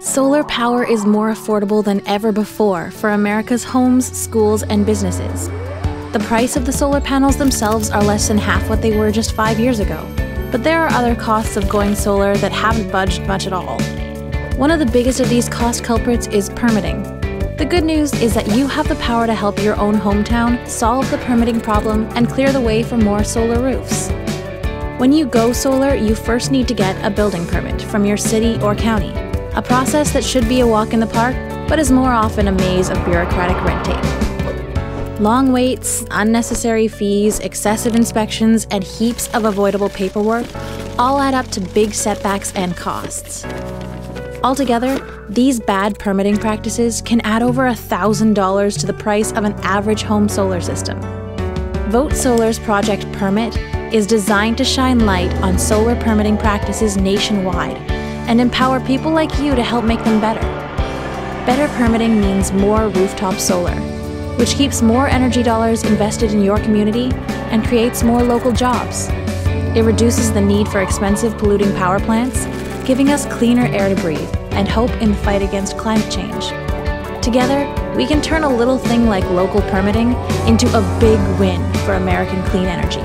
Solar power is more affordable than ever before for America's homes, schools, and businesses. The price of the solar panels themselves are less than half what they were just 5 years ago. But there are other costs of going solar that haven't budged much at all. One of the biggest of these cost culprits is permitting. The good news is that you have the power to help your own hometown solve the permitting problem and clear the way for more solar roofs. When you go solar, you first need to get a building permit from your city or county, a process that should be a walk in the park, but is more often a maze of bureaucratic red tape. Long waits, unnecessary fees, excessive inspections, and heaps of avoidable paperwork all add up to big setbacks and costs. Altogether, these bad permitting practices can add over $1,000 to the price of an average home solar system. Vote Solar's Project Permit is designed to shine light on solar permitting practices nationwide and empower people like you to help make them better. Better permitting means more rooftop solar, which keeps more energy dollars invested in your community and creates more local jobs. It reduces the need for expensive polluting power plants, giving us cleaner air to breathe and hope in the fight against climate change. Together, we can turn a little thing like local permitting into a big win for American clean energy.